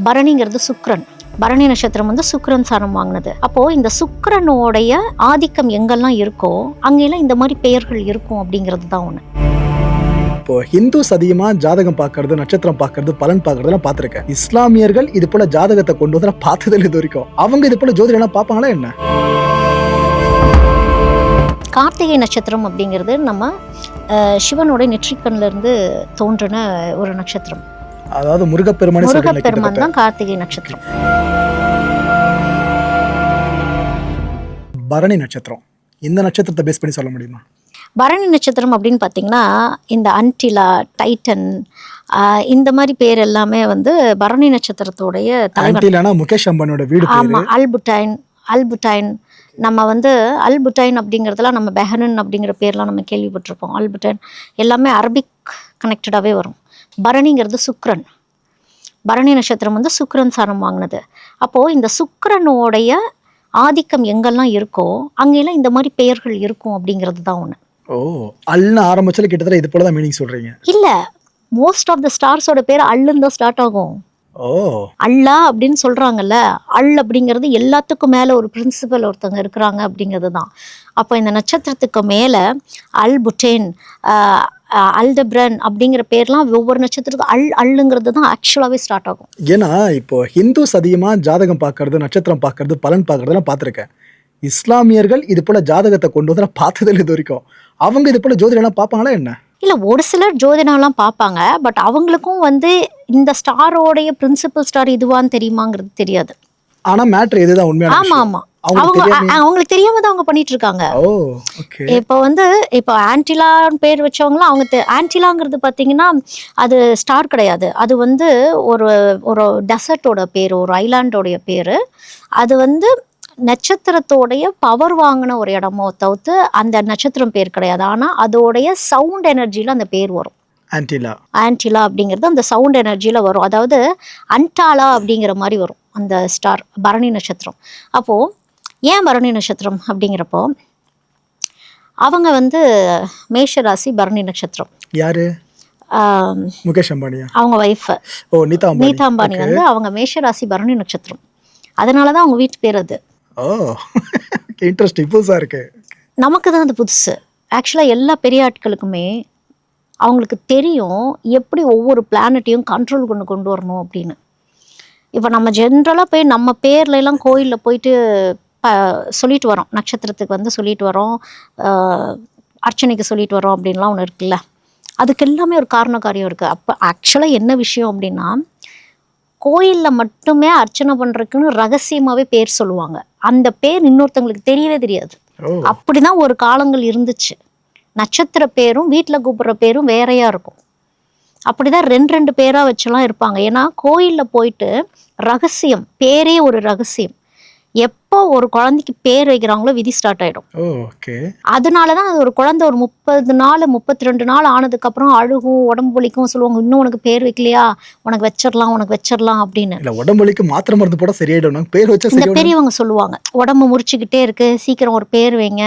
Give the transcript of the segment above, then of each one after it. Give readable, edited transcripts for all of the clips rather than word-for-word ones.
பரணிங்கிறது சுக்கிரன். பரணி நட்சத்திரம் வந்து சுக்கிரன் சாரம் வாங்கினது. அப்போ இந்த சுக்கிரனோடைய ஆதிக்கம் எங்கெல்லாம் இருக்கோ அங்கெல்லாம் இந்த மாதிரி பெயர்கள் இருக்கும் அப்படிங்கிறது தான் ஒண்ணு. இப்போ ஹிந்துஸ் அதிகமா ஜாதகம் பார்க்கறது, நட்சத்திரம் பார்க்கறது, பலன் பார்க்கறதுலாம் பார்த்திருக்கேன். இஸ்லாமியர்கள் இது போல ஜாதகத்தை கொண்டு வந்து பார்த்ததில்லை இது வரைக்கும். அவங்க இது போல ஜோதிடம் எல்லாம் பார்ப்பாங்களா என்ன? கார்த்திகை நட்சத்திரம் அப்படிங்கிறது நம்ம சிவனோட நெற்றிக்கண்ல இருந்து தோன்றின ஒரு நட்சத்திரம். அதாவது முருகப்பெருமான் தான் கார்த்திகை நட்சத்திரம். பரணி நட்சத்திரம், இந்த நட்சத்திரத்தை பேஸ் பண்ணி சொல்ல முடியுமா? பரணி நட்சத்திரம் அப்படின்னு பார்த்தீங்கன்னா இந்த அன்டிலா, டைட்டன், இந்த மாதிரி பேர் எல்லாமே வந்து பரணி நட்சத்திரத்தோடைய தலைவர். முகேஷ் அம்பானியோட வீடு. ஆமாம், அல்புடைன். நம்ம வந்து அல்புடைன் அப்படிங்கிறதுலாம் நம்ம பெஹனன் அப்படிங்கிற பேர்லாம் நம்ம கேள்விப்பட்டிருப்போம். அல்புடைன் எல்லாமே அரபிக் கனெக்டடாகவே வரும். பரணிங்கிறது சுக்கிரன். பரணி நட்சத்திரம் வந்து சுக்கிரன் சாரம் வாங்கினது. அப்போது இந்த சுக்கிரனோடைய ஆதிக்கம் எங்கெல்லாம் இருக்கோ அங்கெல்லாம் இந்த மாதிரி பெயர்கள் இருக்கும் அப்படிங்கிறது தான் ஒன்று. ஓ, அல்னு ஆரம்பிச்சாலும் கிட்டத்தட்ட இது போல தான் மீனிங் சொல்றீங்க. இல்லை, மோஸ்ட் ஆஃப் த ஸ்டார்ஸோட பேர் அல்லுன்னு தான் ஸ்டார்ட் ஆகும். ஓ, அல்லா அப்படின்னு சொல்றாங்கல்ல, அப்படிங்கிறது எல்லாத்துக்கும் மேல ஒரு பிரின்சிபல் ஒருத்தவங்க இருக்கிறாங்க அப்படிங்கிறது தான். அப்போ இந்த நட்சத்திரத்துக்கு மேல அல்புட்டேன், அல்டபிரன் அப்படிங்கிற பேர்லாம் ஒவ்வொரு நட்சத்திரத்துக்கும் அல்லுங்கிறது தான் ஆக்சுவலாகவே ஸ்டார்ட் ஆகும். ஏன்னா இப்போ ஹிந்துஸ் அதிகமா ஜாதகம் பார்க்கறது, நட்சத்திரம் பார்க்கறது, பலன் பார்க்கறதுலாம் பார்த்துருக்கேன். இஸ்லாமியர்கள் இது போல ஜாதகத்தை கொண்டு வந்து பார்த்ததில்லை இது வரைக்கும். அவங்க இது போல ஜோதிடம் பார்ப்பாங்களா என்ன? இல்லை, ஒரு சிலர் ஜோதிடம்லாம் பார்ப்பாங்க. பட் அவங்களுக்கும் வந்து இந்த ஸ்டாரோடைய பிரின்சிபல் ஸ்டார் இதுவான்னு தெரியுமாங்கிறது தெரியாது. ஆனா மேட்டர் இதுதான் உண்மையான. ஆமா, அவங்களுக்கு தெரியாம தான் அவங்க பண்ணிட்டு இருக்காங்க. இப்போ வந்து இப்போ ஆன்டிலான்னு பேர் வச்சவங்களாம் அவங்க ஆன்டிலாங்கிறது பார்த்தீங்கன்னா அது ஸ்டார் கிடையாது. அது வந்து ஒரு டெசர்ட்டோட பேர், ஒரு ஐலாண்டோடைய பேர். அது வந்து நட்சத்திரத்தோடைய பவர் வாங்கின ஒரு இடமோ தவிர்த்து அந்த நட்சத்திரம் பேர் கிடையாது. ஆனால் அதோடைய சவுண்ட் எனர்ஜியில் அந்த பேர் வரும். ஆன்டிலா அப்படிங்கிறது அந்த சவுண்ட் எனர்ஜியில் வரும். அதாவது அன்டாலா அப்படிங்கிற மாதிரி வரும் அந்த ஸ்டார், பரணி நட்சத்திரம். அப்போது ஏன் பரணி நட்சத்திரம் அப்படிங்கிறப்போ அவங்க வந்து மேஷராசி பரணி நட்சத்திரம். யாரு? முகேஷ் அம்பானியா? அவங்க ஒய்ஃப் நீதா அம்பானி வந்து அவங்க மேஷராசி பரணி நட்சத்திரம். அதனால தான் அவங்க வீட்டு பேர் அது. இன்ட்ரெஸ்டிங், புதுசாக இருக்கு. நமக்கு தான் அது புதுசு. ஆக்சுவலாக எல்லா பெரிய ஆட்களுக்குமே அவங்களுக்கு தெரியும் எப்படி ஒவ்வொரு பிளானட்டையும் கண்ட்ரோல் கொண்டு வரணும் அப்படின்னு. இப்போ நம்ம ஜென்ரலாக போய் நம்ம பேர்லாம் கோயிலில் போயிட்டு சொல்லிட்டு வரோம், நட்சத்திரத்துக்கு வந்து சொல்லிட்டு வரோம், அர்ச்சனைக்கு சொல்லிட்டு வரோம் அப்படின்லாம் ஒன்று இருக்குல்ல. அதுக்கு எல்லாமே ஒரு காரியம் இருக்குது. அப்போ ஆக்சுவலாக என்ன விஷயம் அப்படின்னா, கோயிலில் மட்டுமே அர்ச்சனை பண்ணுறதுக்குன்னு ரகசியமாகவே பேர் சொல்லுவாங்க. அந்த பேர் இன்னொருத்தவங்களுக்கு தெரியவே தெரியாது. அப்படிதான் ஒரு காலங்கள் இருந்துச்சு. நட்சத்திர பேரும் வீட்டில் கூப்பிட்ற பேரும் வேறையாக இருக்கும். அப்படிதான் ரெண்டு பேராக வச்சுலாம் இருப்பாங்க. ஏன்னா கோயிலில் போயிட்டு ரகசியம், பேரே ஒரு ரகசியம். எப்போ ஒரு குழந்தைக்கு பேர் வைக்கிறாங்களோ விதி ஸ்டார்ட் ஆகிடும். அதனாலதான் அது ஒரு குழந்தை ஒரு 30 நாள் 32 நாள் ஆனதுக்கப்புறம் அழுகும், உடம்பு வலிக்கும் சொல்லுவாங்க, இன்னும் உனக்கு பேர் வைக்கலையா, உனக்கு வச்சிடலாம் அப்படின்னு. உடம்புலிக்கு மாத்திரை மருந்து போட சரியாயிடும் பேர் வச்சா. இந்த பெரியவங்க சொல்லுவாங்க, உடம்பு முறிச்சுக்கிட்டே இருக்கு, சீக்கிரம் ஒரு பேர் வைங்க.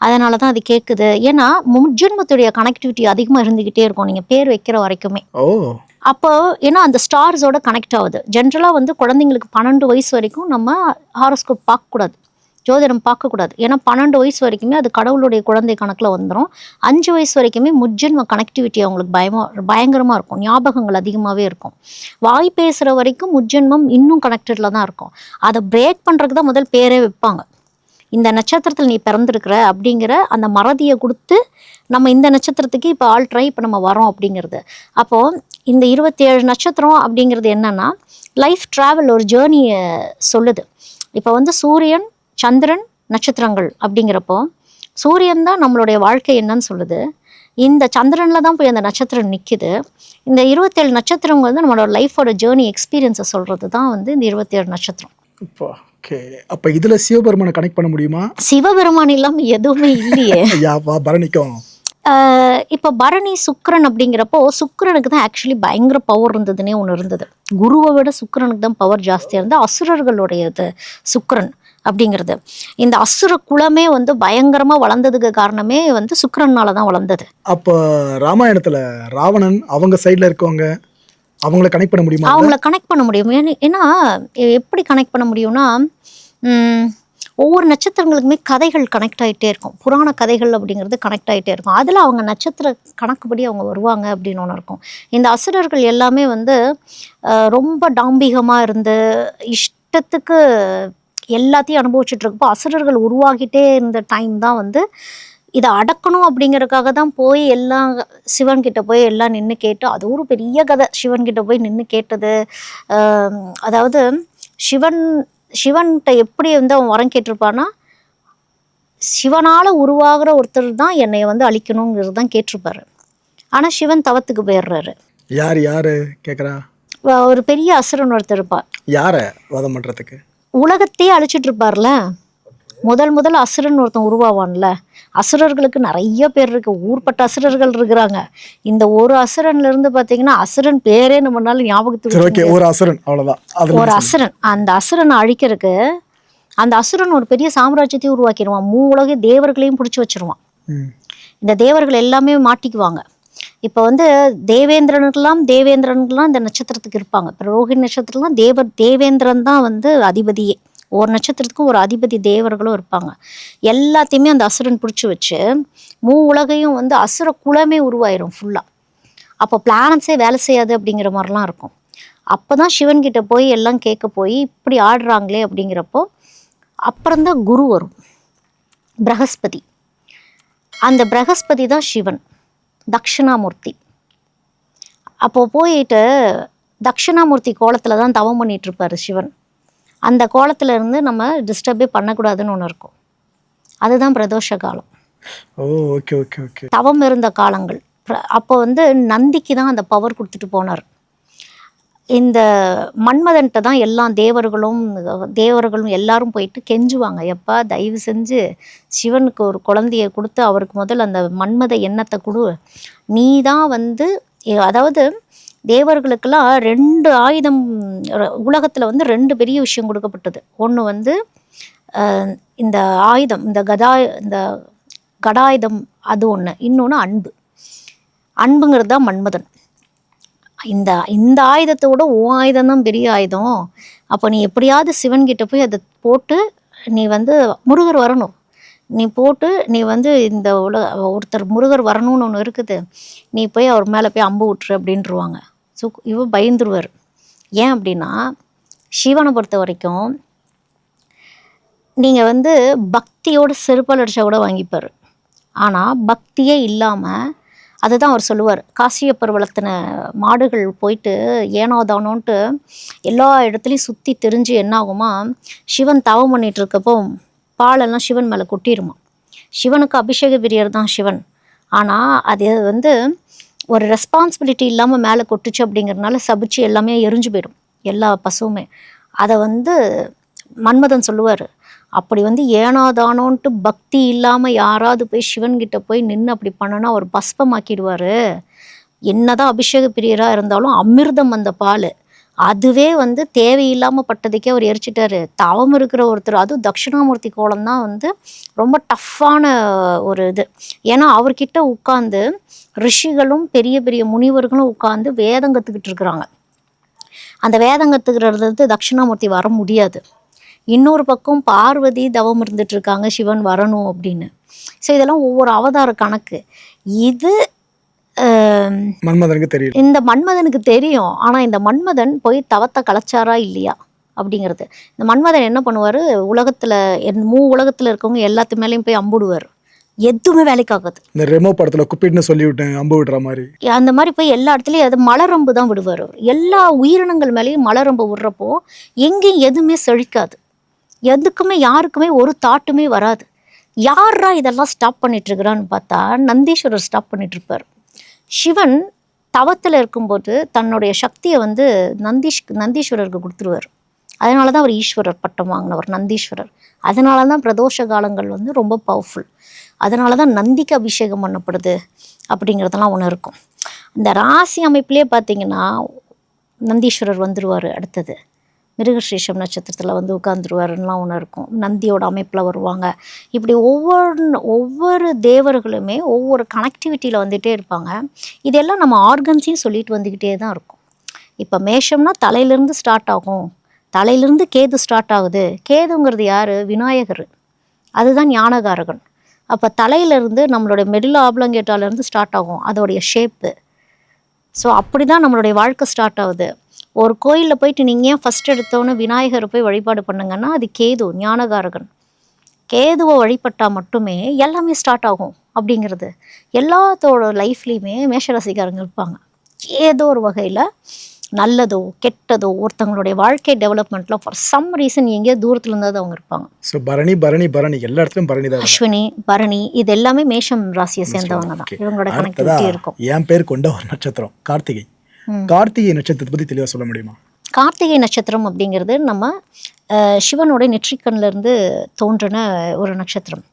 அதனாலதான் அது கேட்குது. ஏன்னா முஜன்மத்துடைய கனெக்டிவிட்டி அதிகமா இருந்துகிட்டே இருக்கும் நீங்க பேர் வைக்கிற வரைக்குமே. அப்போ ஏன்னா அந்த ஸ்டார்ஸோட கனெக்ட் ஆகுது. ஜென்ரலாக வந்து குழந்தைங்களுக்கு 12 வயசு வரைக்கும் நம்ம ஹாரோஸ்கோப் பார்க்கக்கூடாது, ஜோதிடம் பார்க்கக்கூடாது. ஏன்னா 12 வயசு வரைக்குமே அது கடவுளுடைய குழந்தை கணக்கில் வந்துடும். 5 வயசு வரைக்குமே முஜ்ஜன்ம கனெக்டிவிட்டி அவங்களுக்கு பயங்கரமாக இருக்கும், ஞாபகங்கள் அதிகமாகவே இருக்கும். வாய் பேசுகிற வரைக்கும் முஜ்ஜன்மம் இன்னும் கனெக்டடில் தான் இருக்கும். அதை பிரேக் பண்ணுறதுக்கு தான் முதல் பேரே வைப்பாங்க. இந்த நட்சத்திரத்தில் நீ பிறந்திருக்கிற அப்படிங்கிற அந்த மறதியை கொடுத்து நம்ம இந்த நட்சத்திரத்துக்கு இப்போ ட்ரை இப்போ நம்ம வரோம் அப்படிங்கிறது. அப்போது இந்த 27 நட்சத்திரம் அப்படிங்கிறது என்னன்னா லைஃப் ட்ராவல், ஒரு ஜேர்னியை சொல்லுது. இப்போ வந்து சூரியன், சந்திரன், நட்சத்திரங்கள் அப்படிங்கிறப்போ சூரியன் தான் நம்மளுடைய வாழ்க்கை என்னன்னு சொல்லுது. இந்த சந்திரனில் தான் போய் அந்த நட்சத்திரம் நிற்குது. இந்த 27 நட்சத்திரங்கள் வந்து நம்மளோட லைஃபோட ஜேர்னி எக்ஸ்பீரியன்ஸை சொல்கிறது தான் வந்து இந்த 27 நட்சத்திரம். அப்ப இதுல சிவபெருமானை கனெக்ட் பண்ண முடியுமா? சிவபெருமான் இல்லாம எதுவுமே இல்லையே. பரணிக்கும் இப்போ பரணி சுக்கிரன் அப்படிங்கிறப்போ சுக்கிரனுக்கு தான் ஆக்சுவலி பயங்கர பவர் இருந்ததுன்னே ஒன்று இருந்தது. குருவை விட சுக்கிரனுக்கு தான் பவர் ஜாஸ்தியாக இருந்தது. அசுரர்களுடையது சுக்கிரன் அப்படிங்கிறது. இந்த அசுர குலமே வந்து பயங்கரமாக வளர்ந்ததுக்கு காரணமே வந்து சுக்கிரனால தான் வளர்ந்தது. அப்போ ராமாயணத்தில் ராவணன் அவங்க சைடில் இருக்கவங்க அவங்கள கனெக்ட் பண்ண முடியுமா? அவங்கள கனெக்ட் பண்ண முடியும். ஏன்னா எப்படி கனெக்ட் பண்ண முடியும்னா, ஒவ்வொரு நட்சத்திரங்களுக்குமே கதைகள் கனெக்ட் ஆகிட்டே இருக்கும். புராண கதைகள் அப்படிங்கிறது கனெக்ட் ஆகிட்டே இருக்கும். அதில் அவங்க நட்சத்திர கணக்குப்படி அவங்க வருவாங்க அப்படின்னு ஒன்று இருக்கும். இந்த அசுரர்கள் எல்லாமே வந்து ரொம்ப டாம்பிகமாக இருந்து இஷ்டத்துக்கு எல்லாத்தையும் அனுபவிச்சுட்டு இருக்கப்போ அசுரர்கள் உருவாகிட்டே இருந்த டைம் தான் வந்து இதை அடக்கணும் அப்படிங்கிறதுக்காக தான் போய் எல்லாம் சிவன்கிட்ட போய் எல்லாம் நின்று கேட்டு, அது ஒரு பெரிய கதை. சிவன்கிட்ட போய் நின்று கேட்டது, அதாவது சிவன்கிட்ட எப்படி வந்து அவன் வரம் கேட்டிருப்பான்னா, சிவனால் உருவாகிற ஒருத்தர் தான் என்னை வந்து அழிக்கணுங்கிறது தான் கேட்டிருப்பாரு. ஆனால் சிவன் தவத்துக்கு போயிடுறாரு. யார் யாரு கேட்குறா? ஒரு பெரிய அசுரன் ஒருத்தர் இருப்பார். யாரை வதம் பண்ணுறதுக்கு? உலகத்தையே அழிச்சிட்டு இருப்பார்ல. முதல் அசுரன் ஒருத்தன் உருவாவான்ல. அசுரர்களுக்கு நிறைய பேர் இருக்கு, ஊர்பட்ட அசுரர்கள் இருக்கிறாங்க. இந்த ஒரு அசுரன்ல இருந்து பாத்தீங்கன்னா, அசுரன் பேரே நம்மளால ஞாபகத்துக்கு ஒரு அசுரன், அவ்வளவுதான் ஒரு அசுரன். அந்த அசுரனை அழிக்கிறதுக்கு அந்த அசுரன் ஒரு பெரிய சாம்ராஜ்யத்தையும் உருவாக்கிடுவான். உலக தேவர்களையும் பிடிச்சி வச்சிருவான். இந்த தேவர்கள் எல்லாமே மாட்டிக்குவாங்க. இப்போ வந்து தேவேந்திரனுக்கெல்லாம் இந்த நட்சத்திரத்துக்கு இருப்பாங்க. இப்போ ரோஹிணி நட்சத்திரம்லாம் தேவேந்திரன் தான் வந்து அதிபதியே. ஒரு நட்சத்திரத்துக்கும் ஒரு அதிபதி தேவர்களும் இருப்பாங்க. எல்லாத்தையுமே அந்த அசுரன் பிடிச்சி வச்சு உலகையும் வந்து அசுர குலமே உருவாயிரும் ஃபுல்லாக. அப்போ பிளானட்ஸே வேலை செய்யாது அப்படிங்கிற மாதிரிலாம் இருக்கும். அப்போ தான் சிவன்கிட்ட போய் எல்லாம் கேட்க போய் இப்படி ஆடுறாங்களே அப்படிங்கிறப்போ அப்புறம்தான் குரு வரும், பிரகஸ்பதி. அந்த பிரகஸ்பதி தான் சிவன், தட்சிணாமூர்த்தி. அப்போது போயிட்டு தட்சிணாமூர்த்தி கோலத்தில் தான் தவம் பண்ணிட்டு இருப்பார் சிவன். அந்த கோலத்தில் இருந்து நம்ம டிஸ்டர்பே பண்ணக்கூடாதுன்னு ஒன்று இருக்கும். அதுதான் பிரதோஷ காலம். தவம் இருந்த காலங்கள். அப்போ வந்து நந்திக்கு தான் அந்த பவர் கொடுத்துட்டு போனார். இந்த மன்மதன்கிட்ட தான் எல்லா தேவர்களும் எல்லாரும் போயிட்டு கெஞ்சுவாங்க, எப்பா தயவு செஞ்சு சிவனுக்கு ஒரு குழந்தைய கொடுத்து அவருக்கு முதல்ல அந்த மன்மத எண்ணத்தை கொடு. நீ தான் வந்து, அதாவது தேவர்களுக்கெல்லாம் 2 ஆயுதம் உலகத்தில் வந்து 2 பெரிய விஷயம் கொடுக்கப்பட்டது. ஒன்று வந்து இந்த ஆயுதம், இந்த கடாயுதம், அது ஒன்று. இன்னொன்று அன்புங்கிறது தான் மன்மதன். இந்த ஆயுதத்தோட ஆயுதம் தான் பெரிய ஆயுதம். அப்போ நீ எப்படியாவது சிவன்கிட்ட போய் அதை போட்டு நீ வந்து முருகர் வரணும், நீ போட்டு நீ வந்து இந்த ஒருத்தர் முருகர் வரணும்னு ஒன்று இருக்குது, நீ போய் அவர் மேலே போய் அம்பு விட்டுரு அப்படின்ட்டுருவாங்க. ஸோ இவன் பயந்துருவார். ஏன் அப்படின்னா, சிவனை பொறுத்த வரைக்கும் நீங்கள் வந்து பக்தியோட செருப்பால் அடிச்சா கூட வாங்கிப்பார். ஆனால் பக்தியே இல்லாமல், அதுதான் அவர் சொல்லுவார், காசியப்பர் வளர்த்தின மாடுகள் போயிட்டு ஏனோதானோன்ட்டு எல்லா இடத்துலையும் சுற்றி தெரிஞ்சு என்ன ஆகுமா, சிவன் தவம் பண்ணிகிட்டு இருக்கப்போ பாலெல்லாம் சிவன் மேலே கொட்டிடுமா. சிவனுக்கு அபிஷேக பிரியர் தான் சிவன். ஆனால் அது வந்து ஒரு ரெஸ்பான்சிபிலிட்டி இல்லாமல் மேலே கொட்டுச்சு அப்படிங்கிறதுனால சபிச்சு எல்லாமே எரிஞ்சு போயிடும், எல்லா பசுவுமே. அதை வந்து மன்மதன் சொல்லுவார், அப்படி வந்து ஏனாதானோன்ட்டு பக்தி இல்லாமல் யாராவது போய் சிவன்கிட்ட போய் நின்று அப்படி பண்ணனா அவர் பஸ்பமாக்கிடுவார். என்னதான் அபிஷேக பிரியராக இருந்தாலும் அமிர்தம் அந்த பால், அதுவே வந்து தேவையில்லாமல் பட்டதுக்கே அவர் எரிச்சிட்டாரு. தவம் இருக்கிற ஒருத்தர், அதுவும் தட்சிணாமூர்த்தி கோலம் தான் வந்து ரொம்ப டஃப்பான ஒரு இது. ஏன்னா அவர்கிட்ட உட்காந்து ரிஷிகளும் பெரிய பெரிய முனிவர்களும் உட்காந்து வேதம் கற்றுக்கிட்டு இருக்கிறாங்க. அந்த வேதம் கற்றுக்கிறது தட்சிணாமூர்த்தி வர முடியாது. இன்னொரு பக்கம் பார்வதி தவம் இருந்துட்டு இருக்காங்க சிவன் வரணும் அப்படின்னு. ஸோ இதெல்லாம் ஒவ்வொரு அவதார கணக்கு. இது மன்மதனுக்கு தெரியும், இந்த மன்மதனுக்கு தெரியும். ஆனால் இந்த மன்மதன் போய் தவத்தை கலைச்சாரா இல்லையா அப்படிங்கிறது. இந்த மன்மதன் என்ன பண்ணுவார், உலகத்தில் உலகத்தில் இருக்கவங்க எல்லாத்து மேலேயும் போய் அம்புடுவார். எதுவுமே வேலைக்காகாது. இந்த ரெமோ படத்தில் குப்பிட்னு சொல்லிவிட்டேன் அம்பு விடுற மாதிரி, அந்த மாதிரி போய் எல்லா இடத்துலையும் அது மலரம்பு தான் விடுவார். எல்லா உயிரினங்கள் மேலேயும் மலரம்பு விடுறப்போ எங்கேயும் எதுவுமே செழிக்காது, எதுக்குமே யாருக்குமே ஒரு தாட்டுமே வராது. யாரா இதெல்லாம் ஸ்டாப் பண்ணிட்டு இருக்கிறான்னு பார்த்தா நந்தீஸ்வரர் ஸ்டாப் பண்ணிட்டு இருப்பார். சிவன் தவத்தில் இருக்கும்போது தன்னுடைய சக்தியை வந்து நந்தீஸ்வரருக்கு கொடுத்துருவார். அதனால தான் அவர் ஈஸ்வரர் பட்டம் வாங்கினவர், நந்தீஸ்வரர். அதனால தான் பிரதோஷ காலங்கள் வந்து ரொம்ப பவர்ஃபுல். அதனால தான் நந்திக்கு அபிஷேகம் பண்ணப்படுது அப்படிங்கிறதெல்லாம் ஒன்று இருக்கும். இந்த ராசி அமைப்புலேயே பார்த்தீங்கன்னா நந்தீஸ்வரர் வந்துடுவார். அடுத்தது மிருகஸ்ரீஷம் நட்சத்திரத்தில் வந்து உட்காந்துருவாருலாம் ஒன்று இருக்கும். நந்தியோட அமைப்பில் வருவாங்க. இப்படி ஒவ்வொரு தேவர்களுமே ஒவ்வொரு கனெக்டிவிட்டியில் வந்துகிட்டே இருப்பாங்க. இதெல்லாம் நம்ம ஆர்கன்ஸையும் சொல்லிட்டு வந்துக்கிட்டே தான் இருக்கும். இப்போ மேஷம்னா தலையிலேருந்து ஸ்டார்ட் ஆகும், தலையிலேருந்து கேது ஸ்டார்ட் ஆகுது. கேதுங்கிறது யார்? விநாயகர், அதுதான் ஞானகாரகன். அப்போ தலையிலேருந்து நம்மளுடைய மெடில் ஆப்லங்கேட்டாலேருந்து ஸ்டார்ட் ஆகும் அதோடைய ஷேப்பு. ஸோ அப்படி தான் நம்மளுடைய வாழ்க்கை ஸ்டார்ட் ஆகுது. ஒரு கோயிலில் போயிட்டு நீங்கள் ஏன் ஃபஸ்ட் எடுத்தோன்னே விநாயகரை போய் வழிபாடு பண்ணுங்கன்னா அது கேது, ஞானகாரகன். கேதுவை வழிபட்டால் மட்டுமே எல்லாமே ஸ்டார்ட் ஆகும் அப்படிங்கிறது. எல்லாத்தோட லைஃப்லேயுமே மேஷராசிக்காரங்க இருப்பாங்க. ஏதோ ஒரு வகையில் நல்லதோ கெட்டதோ ஒருத்தவங்களுடைய வாழ்க்கை டெவலப்மெண்ட்டில் ஃபார் சம் ரீசன் எங்கேயோ தூரத்தில் இருந்தால் அவங்க இருப்பாங்க. ஸோ பரணி பரணி பரணி எல்லா இடத்துலையும் பரணி தான். அஸ்வினி, பரணி, இது எல்லாமே மேஷம் ராசியை சேர்ந்தவங்க தான். இவங்களோட கனெக்டிவிட்டி இருக்கும். என் பேர் கொண்ட ஒரு நட்சத்திரம் கார்த்திகை. கார்த்திகை நட்சத்திரத்தை பற்றி தெளிவாக சொல்ல முடியுமா? கார்த்திகை நட்சத்திரம் அப்படிங்கிறது நம்ம சிவனோட நெற்றிக்கண்ணிலிருந்து தோன்றின ஒரு நட்சத்திரம்.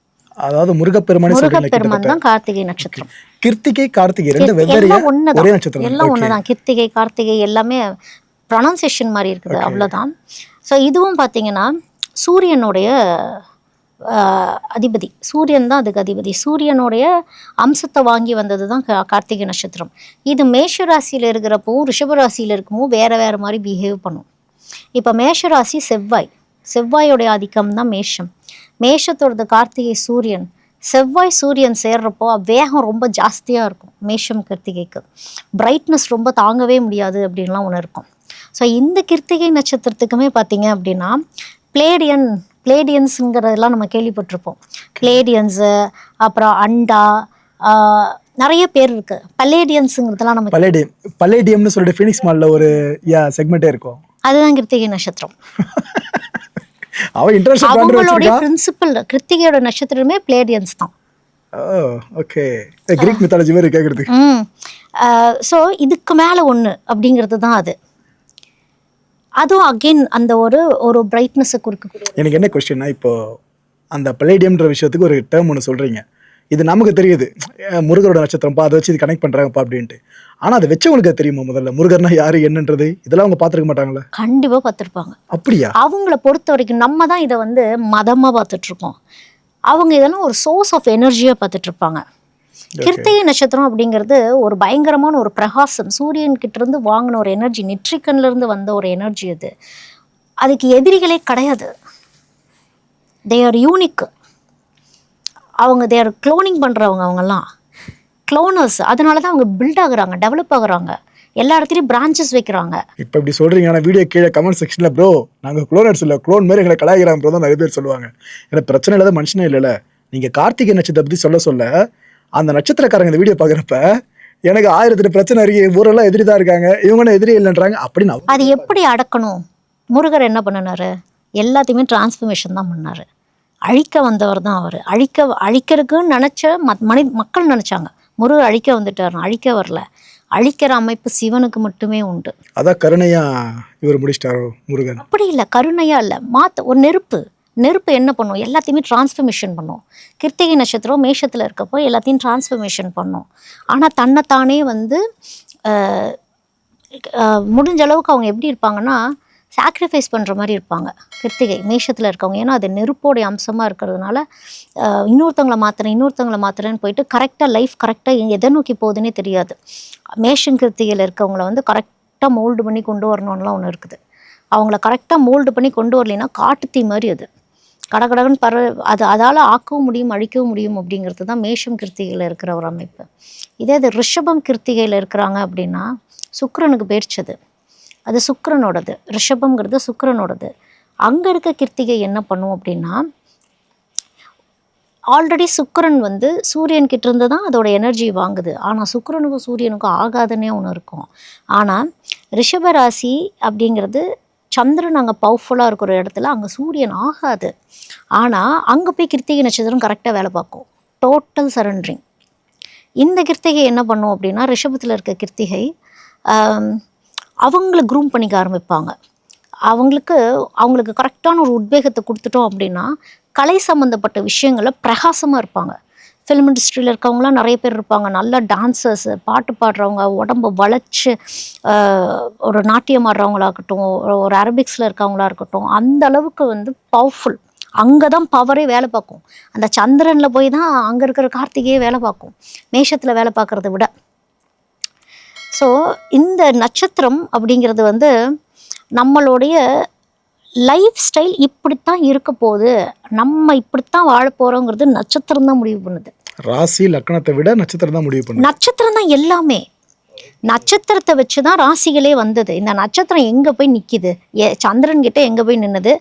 அதாவது முருகப்பெருமான் தான் கார்த்திகை நட்சத்திரம். கிருத்திகை கார்த்திகை ரெண்டு வெவ்வேறு ஒரே நட்சத்திரம். எல்லாம் ஒண்ணுதான். கிருத்திகை கார்த்திகை எல்லாமே ப்ரொனன்சியேஷன் மாதிரி இருக்குது, அவ்வளோதான். ஸோ இதுவும் பார்த்தீங்கன்னா சூரியனுடைய அதிபதி, சூரியன் தான் அதுக்கு அதிபதி. சூரியனுடைய அம்சத்தை வாங்கி வந்தது தான் கார்த்திகை நட்சத்திரம். இது மேஷராசியில் இருக்கிறப்போ ரிஷபராசியில் இருக்குமோ வேறு வேறு மாதிரி பிஹேவ் பண்ணும். இப்போ மேஷராசி செவ்வாய், செவ்வாயோடைய ஆதிக்கம் தான் மேஷம். மேஷத்தோடது கார்த்திகை சூரியன். செவ்வாய் சூரியன் சேர்றப்போ வேகம் ரொம்ப ஜாஸ்தியாக இருக்கும். மேஷம் கிருத்திகைக்கு பிரைட்னஸ் ரொம்ப தாங்கவே முடியாது அப்படின்லாம் ஒன்று இருக்கும். ஸோ இந்த கிருத்திகை நட்சத்திரத்துக்குமே பார்த்தீங்க அப்படின்னா பிளேடியன்ஸுங்கிறதெல்லாம் நம்ம கேள்விப்பட்டிருப்போம். பிளேடியன்ஸு, அப்புறம் அண்டா, நிறைய பேர் இருக்கு. பல்லேடியன்ஸுங்கிறதெல்லாம் நம்ம பல்லேடியம்னு சொல்லிட்டு ஃபீனிக்ஸ் மால்ல ஒரு செக்மெண்ட்டே இருக்கும். அதுதான் கிருத்திகை நட்சத்திரம். அவங்களுடைய பிரின்சிபல் கிருத்திகையோட நட்சத்திரமே பிளேடியன்ஸ் தான். ஓகே, கிரீக் மித்தாலஜி மாதிரி கேக்குறது. ஸோ இதுக்கு மேலே ஒன்று அப்படிங்கிறது தான் அது. அதுவும் அகெயின் அந்த ஒரு பிரைட்னஸை கொடுக்கக்கூடிய. எனக்கு என்ன கொஸ்டின்னா, இப்போ அந்த பல்லேடியம்ன்ற விஷயத்துக்கு ஒரு டேர்ம் ஒன்று சொல்கிறீங்க. இது நமக்கு தெரியுது, முருகரோட நட்சத்திரம்ப்பா, அதை வச்சு இது கனெக்ட் பண்ணுறாங்கப்பா அப்படின்ட்டு. ஆனால் அதை வச்சவங்களுக்கு தெரியுமா முதல்ல முருகர்னா யாரு என்னன்றது? இதெல்லாம் அவங்க பார்த்துருக்க மாட்டாங்களா? கண்டிப்பாக பார்த்துருப்பாங்க. அப்படியா? அவங்கள பொறுத்த வரைக்கும் நம்ம தான் இதை மதமாக பார்த்துட்ருக்கோம். அவங்க இதெல்லாம் ஒரு சோர்ஸ் ஆஃப் எனர்ஜியாக பார்த்துட்ருப்பாங்க. கிருத்திகை நட்சத்திரம் அப்படிங்கிறது ஒரு பயங்கரமான ஒரு பிரகாசம். சூரியன் கிட்ட இருந்து வாங்கின ஒரு எனர்ஜி, நெற்றிக்கண்ல இருந்து வந்த ஒரு எனர்ஜி. அதுக்கு எதிரிகளே கிடையாது. They are unique. அவங்க தே ஆர் க்ளோனிங் பண்ணுறவங்க, அவங்கெல்லாம் க்ளோனர்ஸ். அதனால தான் அவங்க பில்ட் ஆகுறாங்க, டெவலப் ஆகுறாங்க, எல்லா இடத்துலையும் பிரான்ச்சஸ் வைக்கிறாங்க. இப்போ இப்படி சொல்கிறீங்க, ஆனால் வீடியோ கீழே கமெண்ட் செக்ஷனில் ப்ரோ நாங்கள் க்ளோனர்ஸ் இல்லை, க்ளோன் மாரி எங்களை கலாய்க்கிறாங்க ப்ரோ தான் நிறைய பேர் சொல்லுவாங்க. எனக்கு பிரச்சனை இல்லாத மனுஷனே இல்லைல்ல. நீங்கள் கார்த்திகை நட்சத்திரத்தை பற்றி சொல்ல அந்த நட்சத்திரக்காரங்க இந்த வீடியோ பார்க்குறப்ப எனக்கு 1000 பிரச்சனை இருக்கு, ஊரெல்லாம் எதிரி தான் இருக்காங்க, இவங்க எதிரி இல்லைன்றாங்க அப்படின்னு. அது எப்படி அடக்கணும்? முருகர் என்ன பண்ணினாரு? எல்லாத்தையுமே டிரான்ஸ்ஃபர்மேஷன் தான் பண்ணார். அழிக்க வந்தவர் தான் அவர். அழிக்கிறதுக்குன்னு நினச்ச மக்கள் நினச்சாங்க முருகர் அழிக்க வந்துட்டார். அழிக்க வரல. அழிக்கிற அமைப்பு சிவனுக்கு மட்டுமே உண்டு. அதான் கருணையா இவர் முடிச்சிட்டாரோ முருகன்? அப்படி இல்லை, கருணையா இல்லை. ஒரு நெருப்பு என்ன பண்ணும்? எல்லாத்தையுமே டிரான்ஸ்ஃபர்மேஷன் பண்ணும். கிருத்திகை நட்சத்திரம் மேஷத்தில் இருக்கப்போ எல்லாத்தையும் டிரான்ஸ்ஃபர்மேஷன் பண்ணும். ஆனால் தன்னைத்தானே முடிஞ்ச அளவுக்கு அவங்க எப்படி இருப்பாங்கன்னா சாக்ரிஃபைஸ் பண்ணுற மாதிரி இருப்பாங்க கிருத்திகை மேஷத்தில் இருக்கவங்க. ஏன்னா அது நெருப்போடைய அம்சமாக இருக்கிறதுனால இன்னொருத்தவங்களை மாற்றுறேன்னு போயிட்டு கரெக்டாக லைஃப் கரெக்டாக எதை நோக்கி போகுதுன்னே தெரியாது. மேஷம் கிருத்திகையில் இருக்கவங்கள கரெக்டாக மோல்டு பண்ணி கொண்டு வரணும்லாம் ஒன்று இருக்குது. அவங்கள கரெக்டாக மோல்டு பண்ணி கொண்டு வரலைன்னா காட்டுத்தீ மாதிரி அது கடகடகன்னு அதால் ஆக்கவும் முடியும், அழிக்கவும் முடியும். அப்படிங்கிறது தான் மேஷம் கிருத்திகையில் இருக்கிற ஒரு அமைப்பு. இதே இது ரிஷபம் கிருத்திகையில் இருக்கிறாங்க அப்படின்னா சுக்கிரனுக்கு பேர்ச்சது, அது சுக்கிரனோடது. ரிஷபம்ங்கிறது சுக்கிரனோடது. அங்கே இருக்க கிருத்திகை என்ன பண்ணும் அப்படின்னா, ஆல்ரெடி சுக்கிரன் சூரியன் கிட்ட இருந்து தான் அதோட எனர்ஜி வாங்குது. ஆனால் சுக்கிரனுக்கும் சூரியனுக்கும் ஆகாதுன்னே ஒன்று இருக்கும். ஆனால் ரிஷபராசி அப்படிங்கிறது சந்திரன் அங்கே பவர்ஃபுல்லாக இருக்கிற இடத்துல அங்கே சூரியன் ஆகாது. ஆனால் அங்கே போய் கிருத்திகை நட்சத்திரம் கரெக்டாக வேலை பார்க்கும். Total surrendering. இந்த கிருத்திகை என்ன பண்ணும் அப்படின்னா, ரிஷபத்தில் இருக்க கிருத்திகை அவங்கள க்ரூம் பண்ணிக்க ஆரம்பிப்பாங்க. அவங்களுக்கு கரெக்டான ஒரு உத்வேகத்தை கொடுத்துட்டோம் அப்படின்னா கலை சம்மந்தப்பட்ட விஷயங்களில் பிரகாசமாக இருப்பாங்க. ஃபிலிம் இண்டஸ்ட்ரியில் இருக்கவங்களாம் நிறைய பேர் இருப்பாங்க. நல்ல டான்சர்ஸ், பாட்டு பாடுறவங்க, உடம்பு வளைச்சி ஒரு நாட்டியம் ஆடுறவங்களாகட்டும், ஒரு அரபிக்ஸில் இருக்கவங்களா இருக்கட்டும், அந்த அளவுக்கு பவர்ஃபுல். அங்கே தான் பவரே வேலை பார்க்கும். அந்த சந்திரனில் போய் தான் அங்கே இருக்கிற கார்த்திகையே வேலை பார்க்கும், மேஷத்தில் வேலை பார்க்குறத விட. ஸோ இந்த நட்சத்திரம் அப்படிங்கிறது வந்து நம்மளுடைய லைஃப் ஸ்டைல் இப்படித்தான் இருக்க போகுது, நம்ம இப்படித்தான் வாழ போகிறோங்கிறது நட்சத்திரம் தான் முடிவு பண்ணுது. ராசி லக்னத்தை விட நட்சத்திரம் தான் முடிவு பண்ணுது. நட்சத்திரம் தான் எல்லாமே. நட்சத்திரத்தை வச்சு தான் ராசிகளே வந்தது. இந்த நட்சத்திரம் எங்கே போய் நிற்கிது, சந்திரன் கிட்ட எங்கே போய் நின்றுது,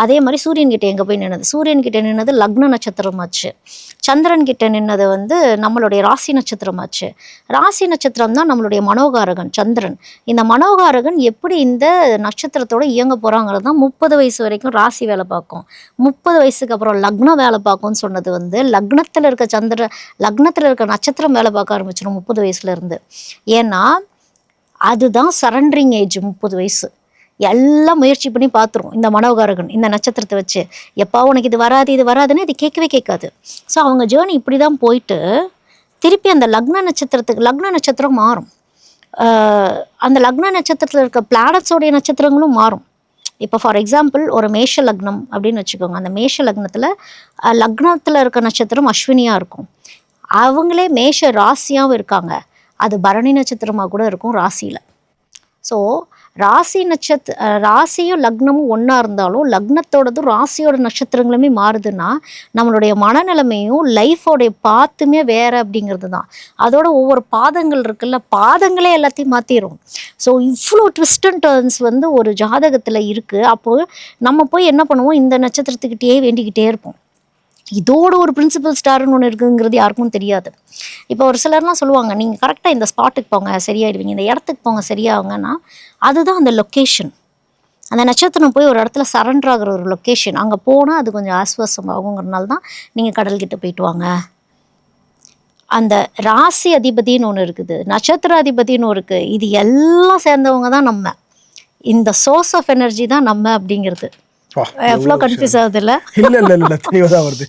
அதே மாதிரி சூரியன் கிட்ட எங்கே போய் நின்றுது. சூரியன் கிட்ட நின்னது லக்ன நட்சத்திரமாச்சு, சந்திரன் கிட்ட நின்னது வந்து நம்மளுடைய ராசி நட்சத்திரமாச்சு. ராசி நட்சத்திரம் தான் நம்மளுடைய மனோகாரகன் சந்திரன். இந்த மனோகாரகன் எப்படி இந்த நட்சத்திரத்தோட இயங்க போகிறாங்கிறது தான் 30 வயசு வரைக்கும் ராசி வேலை பார்க்கும். 30 வயசுக்கு அப்புறம் லக்னம் வேலை பார்க்கும்னு சொன்னது வந்து லக்னத்தில் இருக்க நட்சத்திரம் வேலை பார்க்க ஆரம்பிச்சிடும் 30 வயசுலேருந்து. ஏன்னா அதுதான் சரண்டரிங் ஏஜ். 30 வயசு எல்லாம் முயற்சி பண்ணி பார்த்துரும் இந்த மனோகாரகன் இந்த நட்சத்திரத்தை வச்சு. எப்போ உனக்கு இது வராதுன்னு இது கேட்கவே கேட்காது. ஸோ அவங்க ஜேர்னி இப்படி தான் போயிட்டு திருப்பி அந்த லக்ன நட்சத்திரம் மாறும். அந்த லக்ன நட்சத்திரத்தில் இருக்க பிளானட்ஸோடைய நட்சத்திரங்களும் மாறும். இப்போ ஃபார் எக்ஸாம்பிள் ஒரு மேஷ லக்னம் அப்படின்னு வச்சுக்கோங்க. அந்த மேஷ லக்னத்தில் இருக்க நட்சத்திரம் அஸ்வினியாக இருக்கும். அவங்களே மேஷ ராசியாகவும் இருக்காங்க. அது பரணி நட்சத்திரமாக கூட இருக்கும் ராசியில். ஸோ ராசியும் லக்னமும் ஒன்றா இருந்தாலும் லக்னத்தோடதும் ராசியோட நட்சத்திரங்களுமே மாறுதுன்னா நம்மளுடைய மனநிலைமையும் லைஃபோடைய பாத்துமே வேறு அப்படிங்கிறது தான். அதோட ஒவ்வொரு பாதங்கள் இருக்குல்ல, பாதங்களே எல்லாத்தையும் மாற்றிடும். ஸோ இவ்வளோ ட்விஸ்ட் அண்ட் டர்ன்ஸ் வந்து ஒரு ஜாதகத்தில் இருக்குது. அப்போது நம்ம போய் என்ன பண்ணுவோம், இந்த நட்சத்திரத்துக்கிட்டே வேண்டிக்கிட்டே இருப்போம். இதோட ஒரு பிரின்சிபல் ஸ்டார்னு ஒன்று இருக்குங்கிறது யாருக்கும் தெரியாது. இப்போ ஒரு சிலர்லாம் சொல்லுவாங்க, நீங்கள் கரெக்டாக இந்த ஸ்பாட்டுக்கு போங்க சரியாயிடுவீங்க, இந்த இடத்துக்கு போங்க சரியாகுங்கன்னா அதுதான் அந்த லொக்கேஷன். அந்த நட்சத்திரம் போய் ஒரு இடத்துல சரண்டர் ஆகிற ஒரு லொக்கேஷன். அங்கே போனால் அது கொஞ்சம் ஆஸ்வாசம் ஆகுங்கிறனால தான் நீங்கள் கடல்கிட்ட போயிட்டு வாங்க. அந்த ராசி அதிபதினு ஒன்று இருக்குது, நட்சத்திர அதிபதினு இருக்குது. இது எல்லாம் சேர்ந்தவங்க தான் நம்ம. இந்த சோர்ஸ் ஆஃப் எனர்ஜி தான் நம்ம அப்படிங்கிறது. எவ்வளோ கன்ஃபியூஸ் ஆகுது இல்லை? இல்லை தெளிவாக தான் வருது.